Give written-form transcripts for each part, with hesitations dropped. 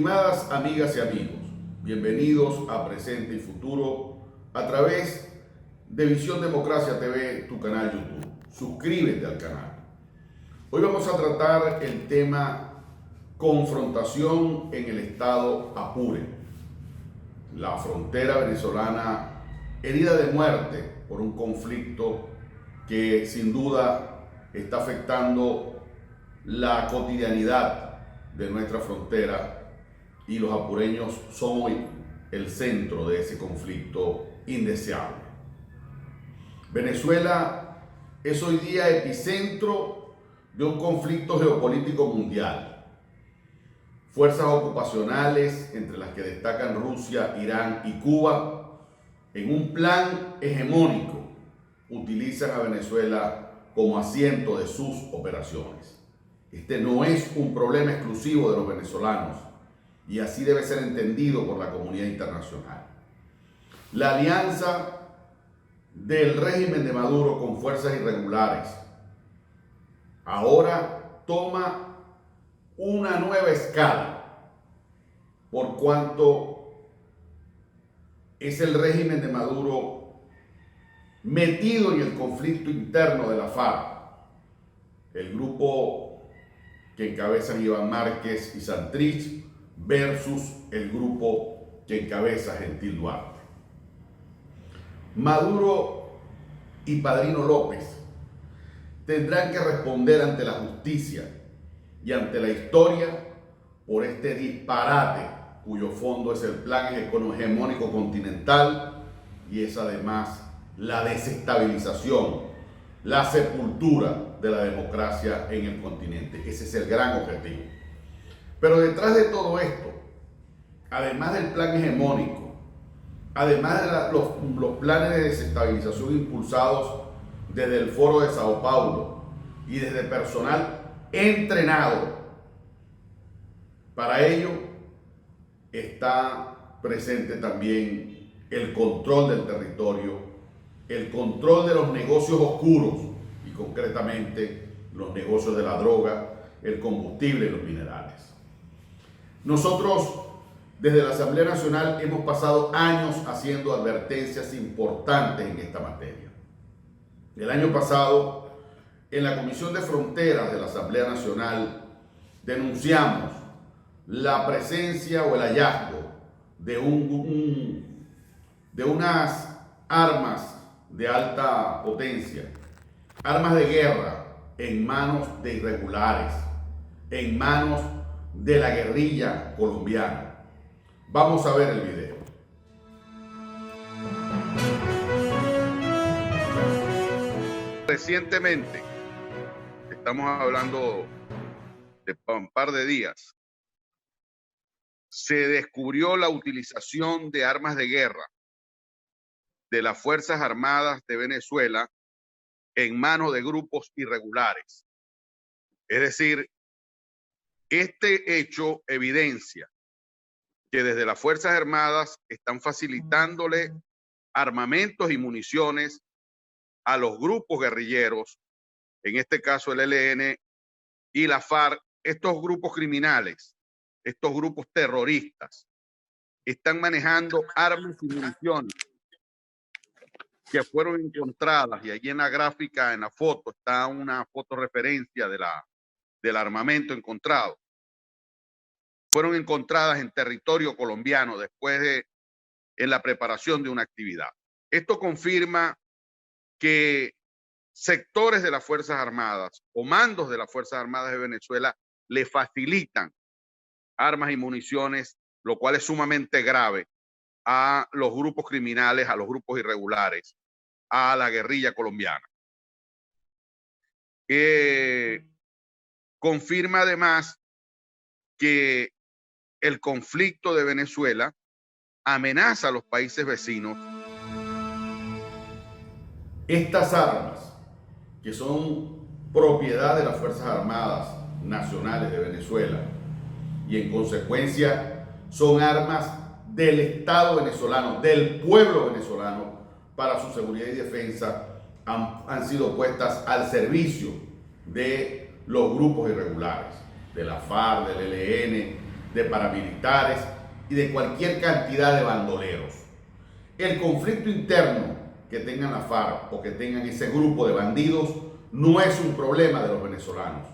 Estimadas amigas y amigos, bienvenidos a Presente y Futuro a través de Visión Democracia TV, tu canal YouTube. Suscríbete al canal. Hoy vamos a tratar el tema confrontación en el estado Apure. La frontera venezolana herida de muerte por un conflicto que sin duda está afectando la cotidianidad de nuestra frontera, y los apureños son hoy el centro de ese conflicto indeseable. Venezuela es hoy día epicentro de un conflicto geopolítico mundial. Fuerzas ocupacionales, entre las que destacan Rusia, Irán y Cuba, en un plan hegemónico, utilizan a Venezuela como asiento de sus operaciones. Este no es un problema exclusivo de los venezolanos y así debe ser entendido por la comunidad internacional. La alianza del régimen de Maduro con fuerzas irregulares ahora toma una nueva escala, por cuanto es el régimen de Maduro metido en el conflicto interno de la FARC, el grupo que encabezan Iván Márquez y Santrich versus el grupo que encabeza Gentil Duarte. Maduro y Padrino López tendrán que responder ante la justicia y ante la historia por este disparate cuyo fondo es el plan hegemónico continental y es además la desestabilización, la sepultura de la democracia en el continente. Ese es el gran objetivo. Pero detrás de todo esto, además del plan hegemónico, además de los planes de desestabilización impulsados desde el Foro de Sao Paulo y desde personal entrenado para ello, está presente también el control del territorio, el control de los negocios oscuros y concretamente los negocios de la droga, el combustible y los minerales. Nosotros desde la Asamblea Nacional hemos pasado años haciendo advertencias importantes en esta materia. El año pasado, en la Comisión de Fronteras de la Asamblea Nacional, denunciamos la presencia o el hallazgo de unas armas de alta potencia, armas de guerra en manos de irregulares, en manos de la guerrilla colombiana. Vamos a ver el video. Recientemente, estamos hablando de un par de días, se descubrió la utilización de armas de guerra de las Fuerzas Armadas de Venezuela en manos de grupos irregulares. Es decir, este hecho evidencia que desde las Fuerzas Armadas están facilitándole armamentos y municiones a los grupos guerrilleros, en este caso el ELN y la FARC. Estos grupos criminales, estos grupos terroristas, están manejando armas y municiones que fueron encontradas, y allí en la gráfica, en la foto, está una fotorreferencia del armamento encontrado. Fueron encontradas en territorio colombiano en la preparación de una actividad. Esto confirma que sectores de las Fuerzas Armadas o mandos de las Fuerzas Armadas de Venezuela le facilitan armas y municiones, lo cual es sumamente grave, a los grupos criminales, a los grupos irregulares, a la guerrilla colombiana. Confirma además que el conflicto de Venezuela amenaza a los países vecinos. Estas armas, que son propiedad de las Fuerzas Armadas Nacionales de Venezuela y en consecuencia son armas del Estado venezolano, del pueblo venezolano, para su seguridad y defensa, han sido puestas al servicio de los grupos irregulares, de la FARC, del ELN, de paramilitares y de cualquier cantidad de bandoleros. El conflicto interno que tengan la FARC o que tengan ese grupo de bandidos no es un problema de los venezolanos,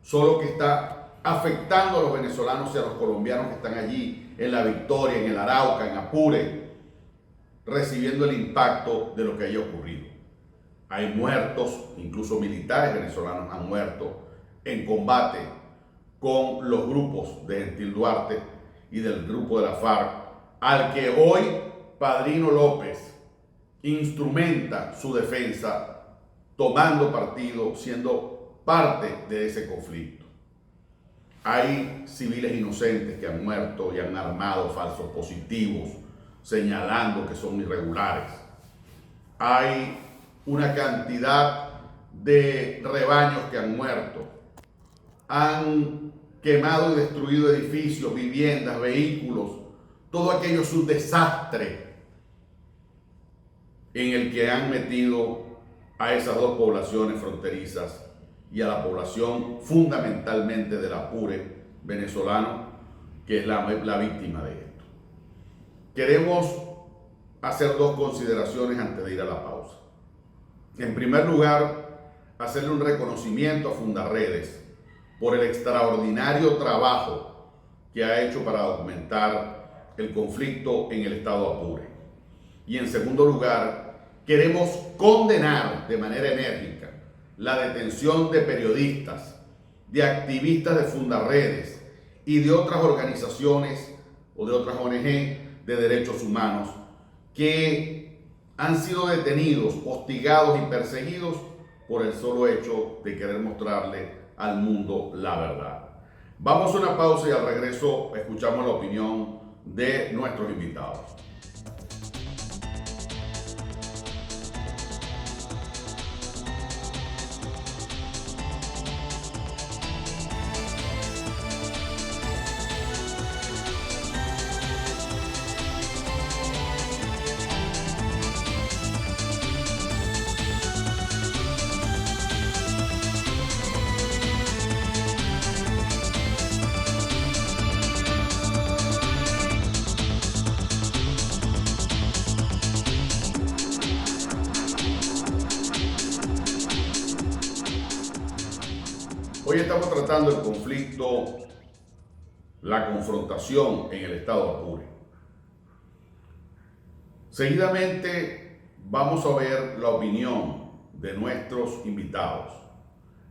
solo que está afectando a los venezolanos y a los colombianos que están allí en La Victoria, en el Arauca, en Apure, recibiendo el impacto de lo que haya ocurrido. Hay muertos, incluso militares venezolanos han muerto en combate con los grupos de Gentil Duarte y del grupo de la FARC, al que hoy Padrino López instrumenta su defensa, tomando partido, siendo parte de ese conflicto. Hay civiles inocentes que han muerto y han armado falsos positivos, señalando que son irregulares. Hay una cantidad de rebaños que han muerto. Han quemado y destruido edificios, viviendas, vehículos. Todo aquello es un desastre en el que han metido a esas dos poblaciones fronterizas y a la población fundamentalmente del Apure venezolano, que es la víctima de esto. Queremos hacer dos consideraciones antes de ir a la pausa. En primer lugar, hacerle un reconocimiento a Fundarredes por el extraordinario trabajo que ha hecho para documentar el conflicto en el estado Apure. Y en segundo lugar, queremos condenar de manera enérgica la detención de periodistas, de activistas de Fundarredes y de otras organizaciones o de otras ONG de derechos humanos que han sido detenidos, hostigados y perseguidos por el solo hecho de querer mostrarle al mundo la verdad. Vamos a una pausa y al regreso escuchamos la opinión de nuestros invitados. Hoy estamos tratando el conflicto, la confrontación en el estado Apure. Seguidamente vamos a ver la opinión de nuestros invitados.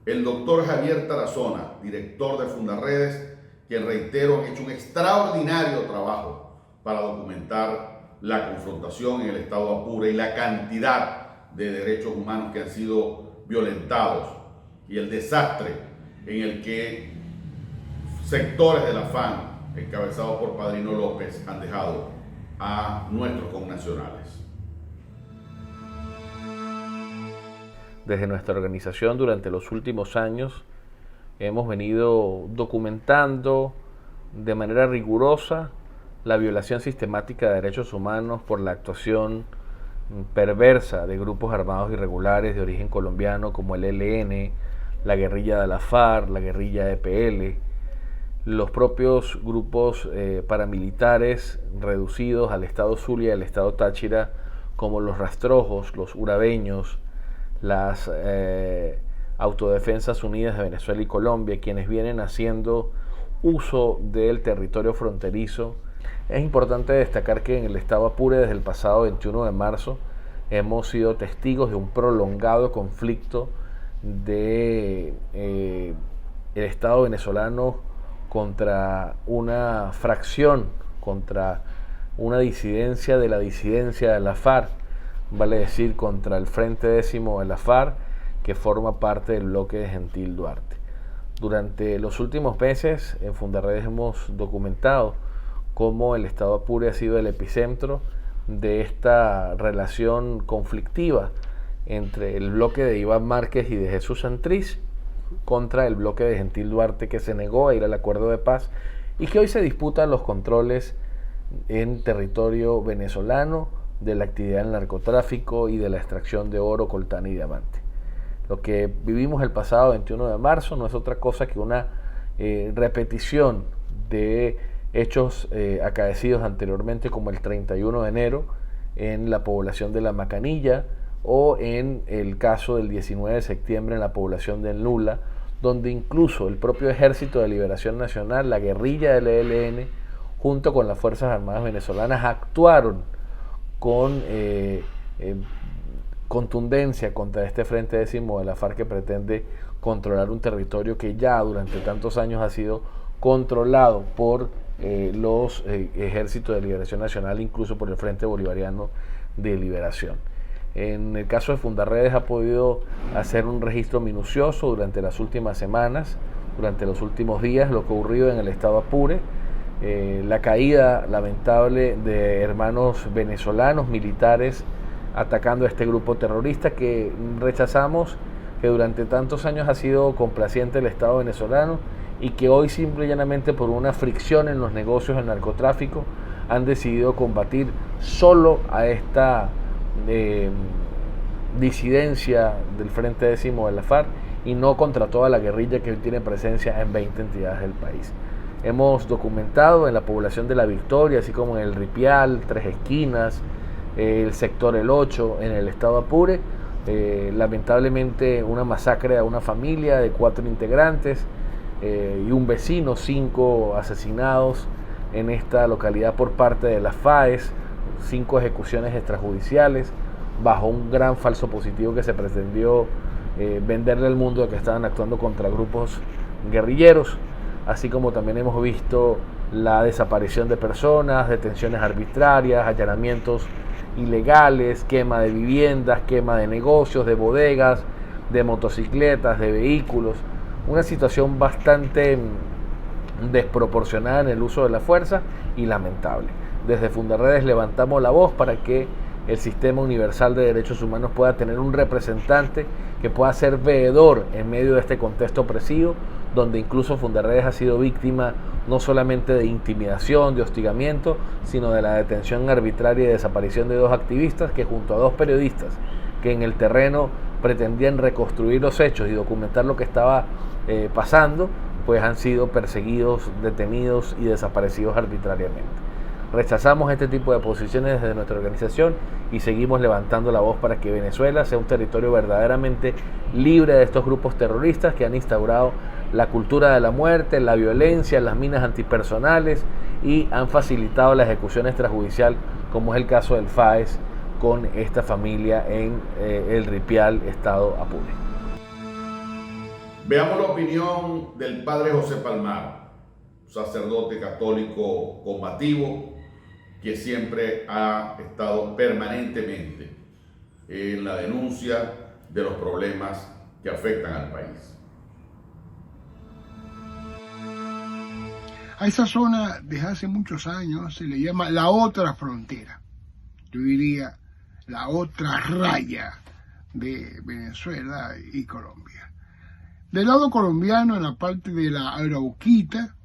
El doctor Javier Tarazona, director de Fundarredes, quien reitero ha hecho un extraordinario trabajo para documentar la confrontación en el estado Apure y la cantidad de derechos humanos que han sido violentados y el desastre en el que sectores de la FAN, encabezados por Padrino López, han dejado a nuestros connacionales. Desde nuestra organización, durante los últimos años, hemos venido documentando de manera rigurosa la violación sistemática de derechos humanos por la actuación perversa de grupos armados irregulares de origen colombiano como el ELN, la guerrilla de la FARC, la guerrilla EPL, los propios grupos paramilitares reducidos al estado Zulia y al estado Táchira, como los rastrojos, los urabeños, las Autodefensas Unidas de Venezuela y Colombia, quienes vienen haciendo uso del territorio fronterizo. Es importante destacar que en el estado Apure, desde el pasado 21 de marzo, hemos sido testigos de un prolongado conflicto de el Estado venezolano contra una fracción, contra una disidencia de la FARC, vale decir, contra el Frente Décimo de la FARC, que forma parte del bloque de Gentil Duarte. Durante los últimos meses en Fundarredes hemos documentado cómo el estado Apure ha sido el epicentro de esta relación conflictiva entre el bloque de Iván Márquez y de Jesús Santrich contra el bloque de Gentil Duarte, que se negó a ir al acuerdo de paz y que hoy se disputan los controles en territorio venezolano de la actividad del narcotráfico y de la extracción de oro, coltán y diamante. Lo que vivimos el pasado 21 de marzo no es otra cosa que una repetición de hechos acaecidos anteriormente como el 31 de enero en la población de La Macanilla o en el caso del 19 de septiembre en la población de Nula, donde incluso el propio Ejército de Liberación Nacional, la guerrilla del ELN, junto con las Fuerzas Armadas venezolanas, actuaron con contundencia contra este Frente Décimo de la FARC que pretende controlar un territorio que ya durante tantos años ha sido controlado por los Ejércitos de Liberación Nacional, incluso por el Frente Bolivariano de Liberación. En el caso de Fundarredes ha podido hacer un registro minucioso durante las últimas semanas, durante los últimos días, lo que ha ocurrido en el estado Apure, la caída lamentable de hermanos venezolanos militares atacando a este grupo terrorista que rechazamos, que durante tantos años ha sido complaciente el Estado venezolano y que hoy simple y llanamente por una fricción en los negocios del narcotráfico han decidido combatir solo a esta disidencia del Frente Décimo de la FARC y no contra toda la guerrilla que hoy tiene presencia en 20 entidades del país. Hemos documentado en la población de La Victoria, así como en el Ripial, Tres Esquinas, el sector El 8, en el estado Apure, lamentablemente una masacre a una familia de 4 integrantes y un vecino, 5 asesinados en esta localidad por parte de las FAES, 5 ejecuciones extrajudiciales bajo un gran falso positivo que se pretendió venderle al mundo de que estaban actuando contra grupos guerrilleros, así como también hemos visto la desaparición de personas, detenciones arbitrarias, allanamientos ilegales, quema de viviendas, quema de negocios, de bodegas, de motocicletas, de vehículos, una situación bastante desproporcionada en el uso de la fuerza y lamentable. Desde Fundarredes levantamos la voz para que el Sistema Universal de Derechos Humanos pueda tener un representante que pueda ser veedor en medio de este contexto opresivo, donde incluso Fundarredes ha sido víctima no solamente de intimidación, de hostigamiento, sino de la detención arbitraria y desaparición de 2 activistas que junto a 2 periodistas que en el terreno pretendían reconstruir los hechos y documentar lo que estaba pasando, pues han sido perseguidos, detenidos y desaparecidos arbitrariamente. Rechazamos este tipo de posiciones desde nuestra organización y seguimos levantando la voz para que Venezuela sea un territorio verdaderamente libre de estos grupos terroristas que han instaurado la cultura de la muerte, la violencia, las minas antipersonales y han facilitado la ejecución extrajudicial, como es el caso del FAES con esta familia en el Ripial, estado Apure. Veamos la opinión del padre José Palmar, sacerdote católico combativo que siempre ha estado permanentemente en la denuncia de los problemas que afectan al país. A esa zona desde hace muchos años se le llama la otra frontera, yo diría la otra raya de Venezuela y Colombia. Del lado colombiano, en la parte de la Arauquita,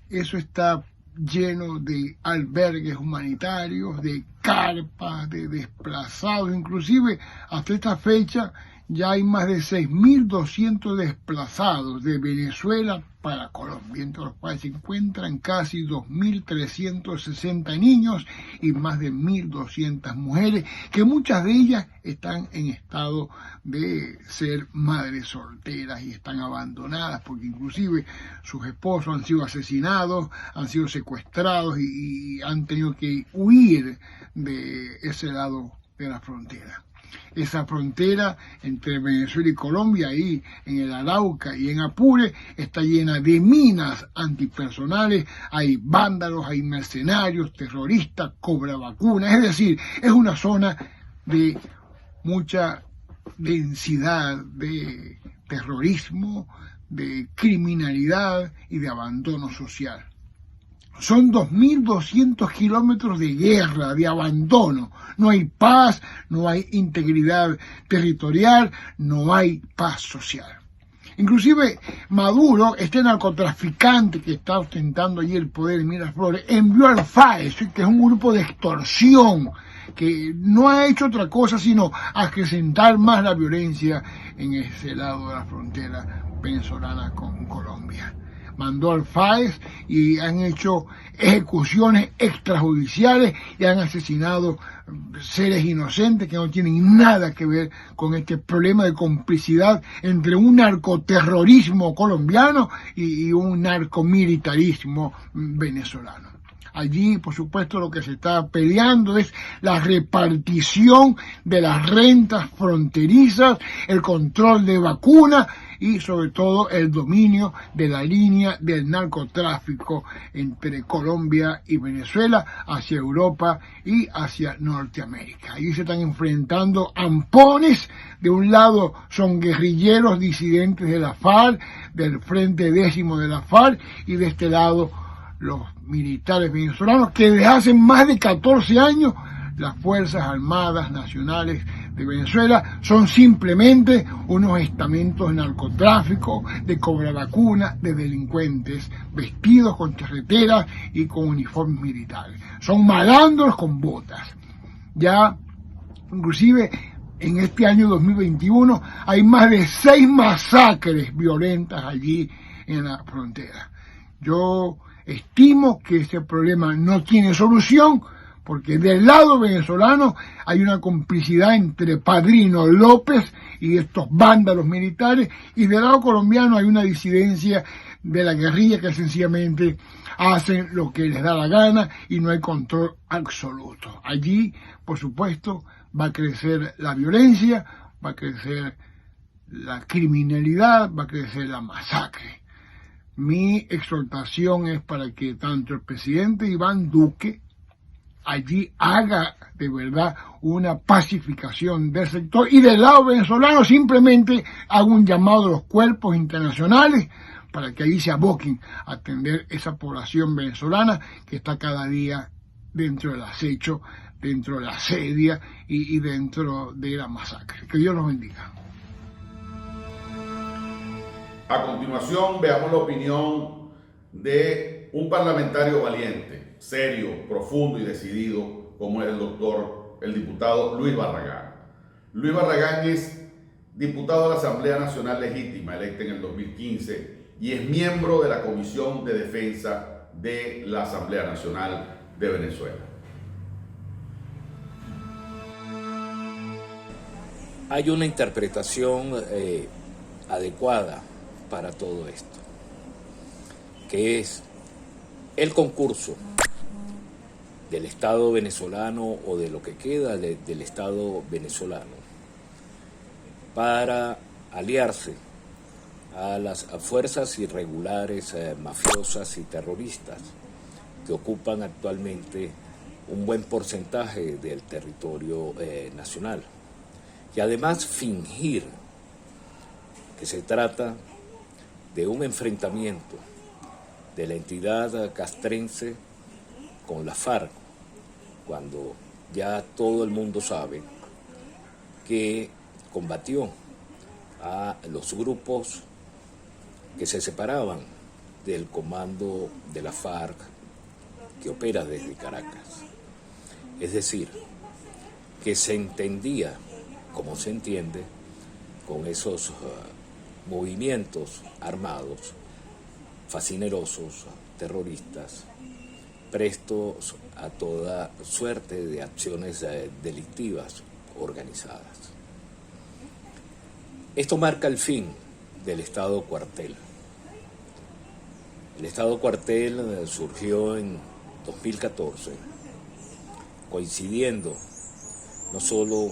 eso está lleno de albergues humanitarios, de carpas, de desplazados, inclusive hasta esta fecha ya hay más de 6.200 desplazados de Venezuela para Colombia, entre los cuales se encuentran casi 2.360 niños y más de 1.200 mujeres, que muchas de ellas están en estado de ser madres solteras y están abandonadas, porque inclusive sus esposos han sido asesinados, han sido secuestrados y han tenido que huir de ese lado de la frontera. Esa frontera entre Venezuela y Colombia, ahí en el Arauca y en Apure, está llena de minas antipersonales, hay vándalos, hay mercenarios, terroristas, cobra vacunas, es decir, es una zona de mucha densidad de terrorismo, de criminalidad y de abandono social. Son 2.200 kilómetros de guerra, de abandono. No hay paz, no hay integridad territorial, no hay paz social. Inclusive Maduro, este narcotraficante que está ostentando allí el poder en Miraflores, envió al FAES, que es un grupo de extorsión, que no ha hecho otra cosa sino acrecentar más la violencia en ese lado de la frontera venezolana con Colombia. mandó al FAES y han hecho ejecuciones extrajudiciales y han asesinado seres inocentes que no tienen nada que ver con este problema de complicidad entre un narcoterrorismo colombiano y un narcomilitarismo venezolano. Allí, por supuesto, lo que se está peleando es la repartición de las rentas fronterizas, el control de vacunas y, sobre todo, el dominio de la línea del narcotráfico entre Colombia y Venezuela hacia Europa y hacia Norteamérica. Allí se están enfrentando ampones. De un lado son guerrilleros disidentes de la FARC, del Frente Décimo de la FARC, y de este lado los militares venezolanos, que desde hace más de 14 años las Fuerzas Armadas Nacionales de Venezuela son simplemente unos estamentos de narcotráfico, de cobravacunas, de delincuentes vestidos con charreteras y con uniformes militares. Son malandros con botas. Ya, inclusive, en este año 2021 hay más de 6 masacres violentas allí en la frontera. Yo estimo que este problema no tiene solución porque del lado venezolano hay una complicidad entre Padrino López y estos vándalos militares, y del lado colombiano hay una disidencia de la guerrilla que sencillamente hacen lo que les da la gana y no hay control absoluto. Allí, por supuesto, va a crecer la violencia, va a crecer la criminalidad, va a crecer la masacre. Mi exhortación es para que tanto el presidente Iván Duque allí haga de verdad una pacificación del sector, y del lado venezolano simplemente haga un llamado a los cuerpos internacionales para que allí se aboquen a atender esa población venezolana que está cada día dentro del acecho, dentro de la asedia y dentro de la masacre. Que Dios los bendiga. A continuación, veamos la opinión de un parlamentario valiente, serio, profundo y decidido, como es el diputado Luis Barragán. Luis Barragán es diputado de la Asamblea Nacional Legítima, electa en el 2015, y es miembro de la Comisión de Defensa de la Asamblea Nacional de Venezuela. Hay una interpretación adecuada para todo esto, que es el concurso del Estado venezolano o de lo que queda del Estado venezolano para aliarse a las fuerzas irregulares, mafiosas y terroristas que ocupan actualmente un buen porcentaje del territorio nacional, y además fingir que se trata de un enfrentamiento de la entidad castrense con la FARC, cuando ya todo el mundo sabe que combatió a los grupos que se separaban del comando de la FARC que opera desde Caracas. Es decir, que se entendía, como se entiende, con esos movimientos armados, fascinerosos, terroristas, prestos a toda suerte de acciones delictivas organizadas. Esto marca el fin del Estado cuartel. El Estado cuartel surgió en 2014, coincidiendo no solo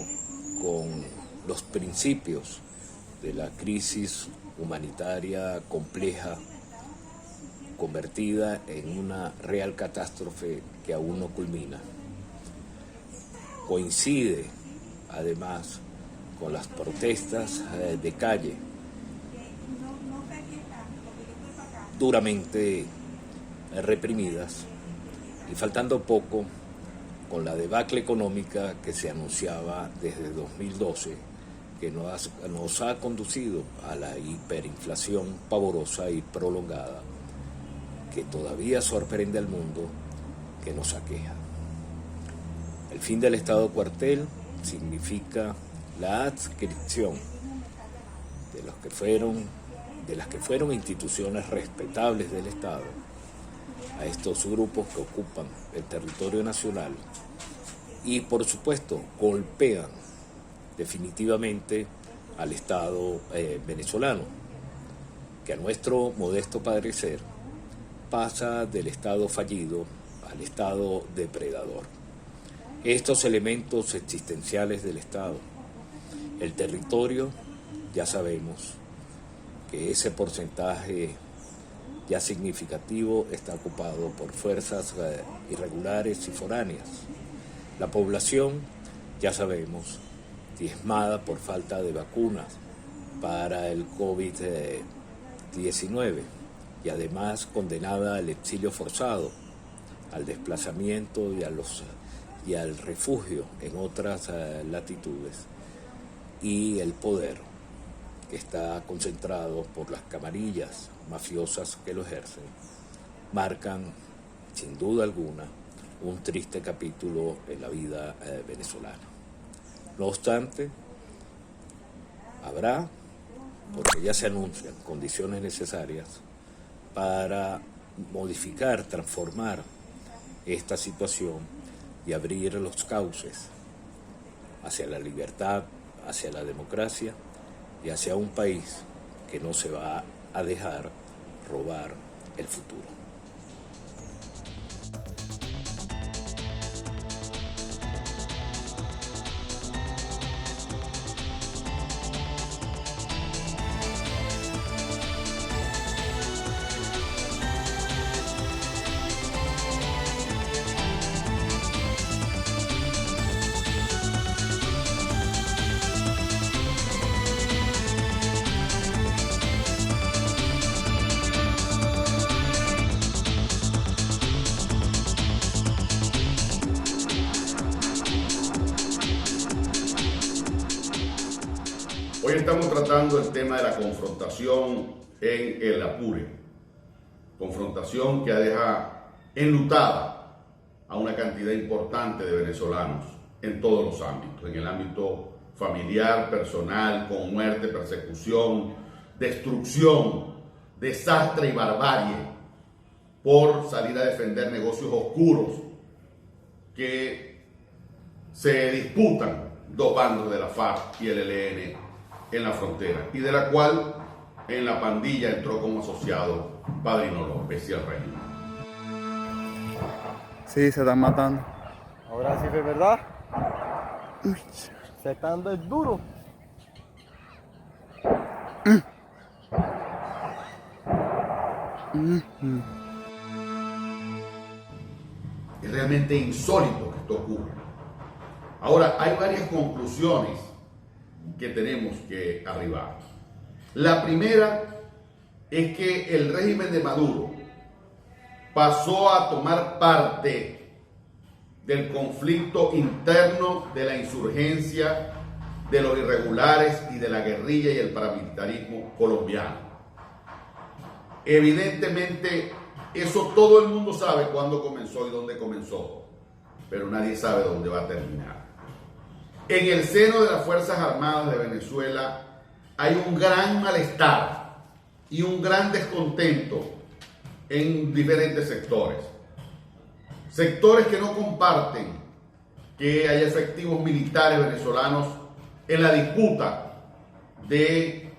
con los principios de la crisis humanitaria compleja, convertida en una real catástrofe que aún no culmina. Coincide, además, con las protestas de calle, duramente reprimidas, y faltando poco con la debacle económica que se anunciaba desde 2012, que nos ha conducido a la hiperinflación pavorosa y prolongada que todavía sorprende al mundo, que nos aqueja. El fin del Estado cuartel significa la adscripción de los que fueron de las que fueron instituciones respetables del Estado, a estos grupos que ocupan el territorio nacional y, por supuesto, golpean definitivamente al Estado venezolano, que a nuestro modesto parecer pasa del Estado fallido al Estado depredador. Estos elementos existenciales del Estado, el territorio, ya sabemos que ese porcentaje ya significativo está ocupado por fuerzas irregulares y foráneas. La población, ya sabemos, diezmada por falta de vacunas para el COVID-19 y además condenada al exilio forzado, al desplazamiento y al refugio en otras latitudes, y el poder que está concentrado por las camarillas mafiosas que lo ejercen, marcan sin duda alguna un triste capítulo en la vida venezolana. No obstante, habrá, porque ya se anuncian condiciones necesarias para modificar, transformar esta situación y abrir los cauces hacia la libertad, hacia la democracia y hacia un país que no se va a dejar robar el futuro. Hoy estamos tratando el tema de la confrontación en el Apure. Confrontación que deja enlutada a una cantidad importante de venezolanos en todos los ámbitos. En el ámbito familiar, personal, con muerte, persecución, destrucción, desastre y barbarie por salir a defender negocios oscuros que se disputan dos bandos de la FARC y el ELN en la frontera, y de la cual en la pandilla entró como asociado Padrino López y el régimen. Sí, se están matando. Ahora sí es verdad. Se están dando el duro. Es realmente insólito que esto ocurra. Ahora, hay varias conclusiones que tenemos que arribar. La primera es que el régimen de Maduro pasó a tomar parte del conflicto interno de la insurgencia, de los irregulares y de la guerrilla y el paramilitarismo colombiano. Evidentemente, eso todo el mundo sabe cuándo comenzó y dónde comenzó, pero nadie sabe dónde va a terminar. En el seno de las Fuerzas Armadas de Venezuela hay un gran malestar y un gran descontento en diferentes sectores. Sectores que no comparten que haya efectivos militares venezolanos en la disputa de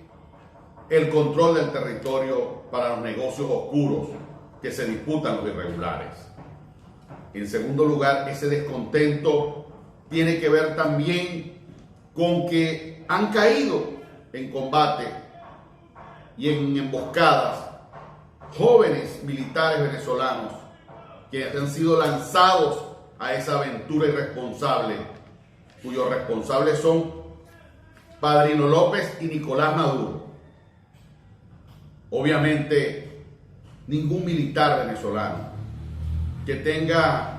el control del territorio para los negocios oscuros que se disputan los irregulares. En segundo lugar, ese descontento tiene que ver también con que han caído en combate y en emboscadas jóvenes militares venezolanos que han sido lanzados a esa aventura irresponsable, cuyos responsables son Padrino López y Nicolás Maduro. Obviamente, ningún militar venezolano que tenga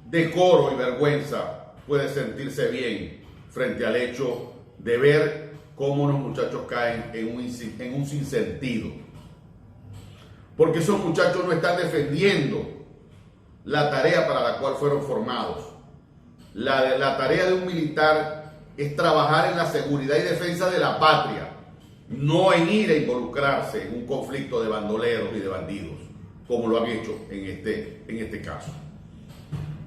decoro y vergüenza puede sentirse bien frente al hecho de ver cómo los muchachos caen en un sinsentido. Porque esos muchachos no están defendiendo la tarea para la cual fueron formados. La tarea de un militar es trabajar en la seguridad y defensa de la patria, no en ir a involucrarse en un conflicto de bandoleros y de bandidos, como lo han hecho en este caso.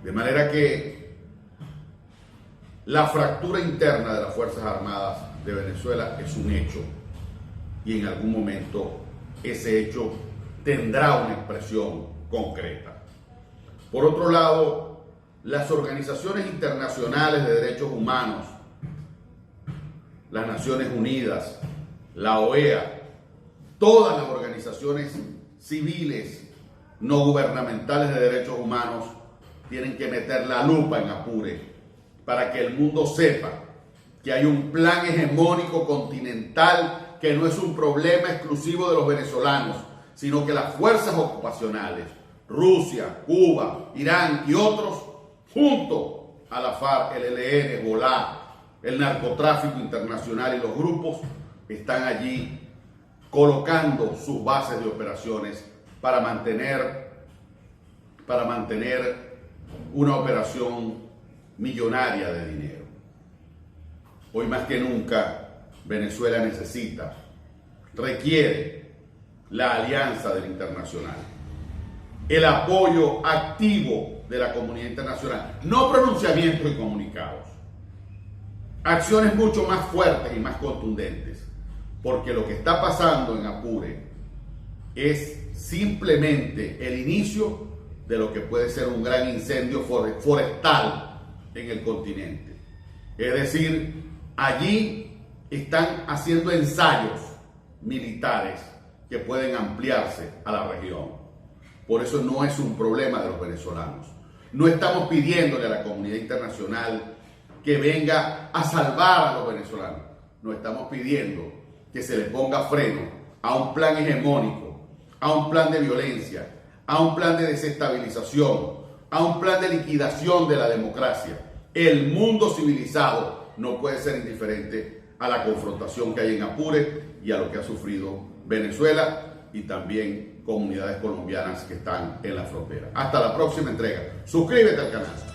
De manera que la fractura interna de las Fuerzas Armadas de Venezuela es un hecho, y en algún momento ese hecho tendrá una expresión concreta. Por otro lado, las organizaciones internacionales de derechos humanos, las Naciones Unidas, la OEA, todas las organizaciones civiles no gubernamentales de derechos humanos tienen que meter la lupa en Apure para que el mundo sepa que hay un plan hegemónico continental que no es un problema exclusivo de los venezolanos, sino que las fuerzas ocupacionales, Rusia, Cuba, Irán y otros, junto a la FARC, el ELN, Hezbolá, el narcotráfico internacional y los grupos, están allí colocando sus bases de operaciones para mantener una operación millonaria de dinero. Hoy más que nunca, Venezuela requiere la alianza del internacional, el apoyo activo de la comunidad internacional, no pronunciamientos y comunicados, acciones mucho más fuertes y más contundentes, porque lo que está pasando en Apure es simplemente el inicio de lo que puede ser un gran incendio forestal en el continente. Es decir, allí están haciendo ensayos militares que pueden ampliarse a la región. Por eso no es un problema de los venezolanos. No estamos pidiéndole a la comunidad internacional que venga a salvar a los venezolanos. No estamos pidiendo que se le ponga freno a un plan hegemónico, a un plan de violencia, a un plan de desestabilización, a un plan de liquidación de la democracia. El mundo civilizado no puede ser indiferente a la confrontación que hay en Apure y a lo que ha sufrido Venezuela y también comunidades colombianas que están en la frontera. Hasta la próxima entrega. Suscríbete al canal.